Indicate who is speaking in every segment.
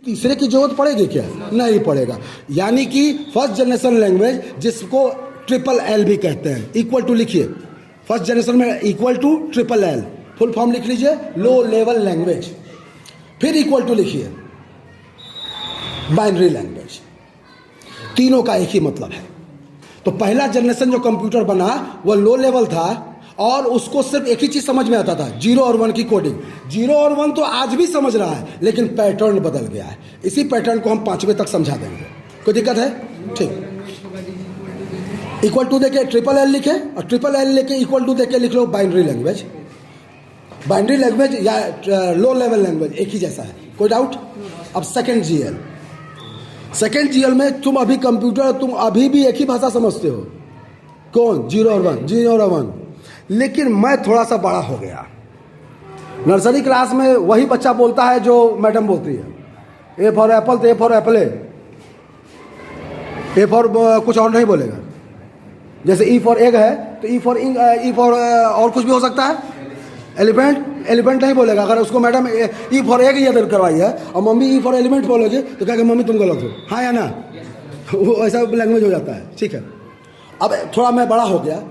Speaker 1: तीसरे की जरूरत पड़ेगी क्या? नहीं पड़ेगा। यानी कि फर्स्ट जनरेशन लैंग्वेज जिसको ट्रिपल एल भी कहते हैं, इक्वल टू लिखिए, फर्स्ट जनरेशन में equal to triple L, full form लिख लीजिए, लो लेवल लैंग्वेज, फिर इक्वल टू लिखिए बाइनरी लैंग्वेज। तीनों का एक ही मतलब है। तो पहला जनरेशन जो कंप्यूटर बना वह लो लेवल था और उसको सिर्फ एक ही चीज समझ में आता था, 0 और 1 की कोडिंग। 0 और 1 तो आज भी समझ रहा है, लेकिन पैटर्न बदल गया है। इसी पैटर्न को हम 5वें तक समझा देंगे। कोई दिक्कत है? ठीक। इक्वल टू देके ट्रिपल एल लिखे और ट्रिपल एल लेके इक्वल टू देके लिख लो बाइनरी लैंग्वेज। बाइनरी लैंग्वेज या लो लेवल लैंग्वेज एक ही जैसा है, कोई डाउट? अब सेकेंड जीएल, सेकेंड जीएल में तुम अभी कंप्यूटर, तुम अभी भी एक ही भाषा समझते हो। कौन? 0 और 1, 0 और 1। लेकिन मैं थोड़ा सा बड़ा हो गया। नर्सरी क्लास में वही बच्चा बोलता है जो मैडम बोलती है। ए फॉर एप्पल तो A for Apple, A for कुछ और नहीं बोलेगा। जैसे ई फॉर एग है तो ई फॉर और कुछ भी हो सकता है। एलिफेंट, एलिफेंट नहीं बोलेगा। अगर उसको मैडम ई फॉर एग याद करवाई है और मम्मी ई फॉर एलिमेंट बोलोगे तो कहेगा मम्मी तुम गलत हो, हाँ या ना? वो ऐसा लैंग्वेज हो जाता है। ठीक है। अब थोड़ा मैं बड़ा हो गया,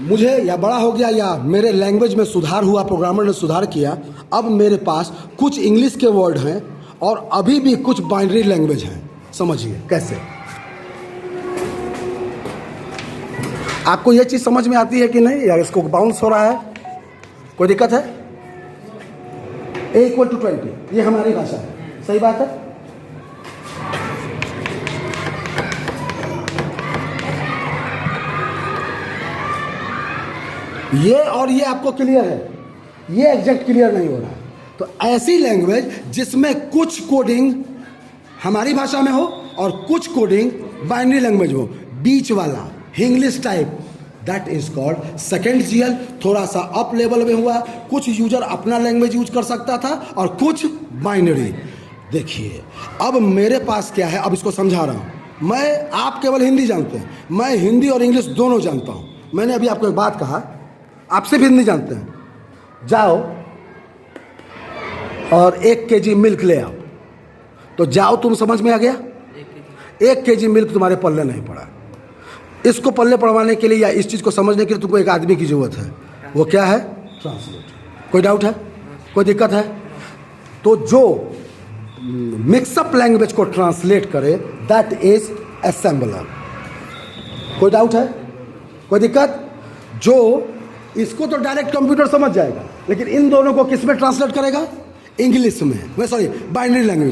Speaker 1: मुझे या बड़ा हो गया या मेरे लैंग्वेज में सुधार हुआ, प्रोग्रामर ने सुधार किया। अब मेरे पास कुछ इंग्लिश के वर्ड हैं और अभी भी कुछ बाइनरी लैंग्वेज हैं। समझिए कैसे। आपको ये चीज़ समझ में आती है कि नहीं, या इसको बाउंस हो रहा है? कोई दिक्कत है? A = 20 ये हमारी भाषा है, सही बात है। ये और ये आपको क्लियर है, ये एग्जैक्ट क्लियर नहीं हो रहा है। तो ऐसी लैंग्वेज जिसमें कुछ कोडिंग हमारी भाषा में हो और कुछ कोडिंग बाइनरी लैंग्वेज हो, बीच वाला English type, that is called second GL. थोड़ा सा अप लेवल में हुआ, कुछ यूजर अपना लैंग्वेज यूज कर सकता था और कुछ बाइनरी। देखिए अब मेरे पास क्या है, अब इसको समझा रहा हूं मैं। आप केवल हिंदी जानते हैं, मैं हिंदी और इंग्लिश दोनों जानता हूं। मैंने अभी आपको एक बात कहा, आप सिर्फ हिंदी जानते हैं। जाओ और 1 kg मिल्क ले आओ, तो जाओ तुम समझ में आ गया। 1 kg मिल्क तुम्हारे पल्ले नहीं पड़ा। इसको पल्ले पड़वाने के लिए या इस चीज़ को समझने के लिए तुमको एक आदमी की जरूरत है। वो क्या है? ट्रांसलेट। कोई डाउट है? कोई दिक्कत है? तो जो मिक्सअप लैंग्वेज को ट्रांसलेट करे दैट इज असेंबलर। कोई डाउट है? कोई दिक्कत? जो इसको तो डायरेक्ट कंप्यूटर समझ जाएगा, लेकिन इन दोनों को किस में ट्रांसलेट करेगा? इंग्लिश में, सॉरी बाइनरी लैंग्वेज।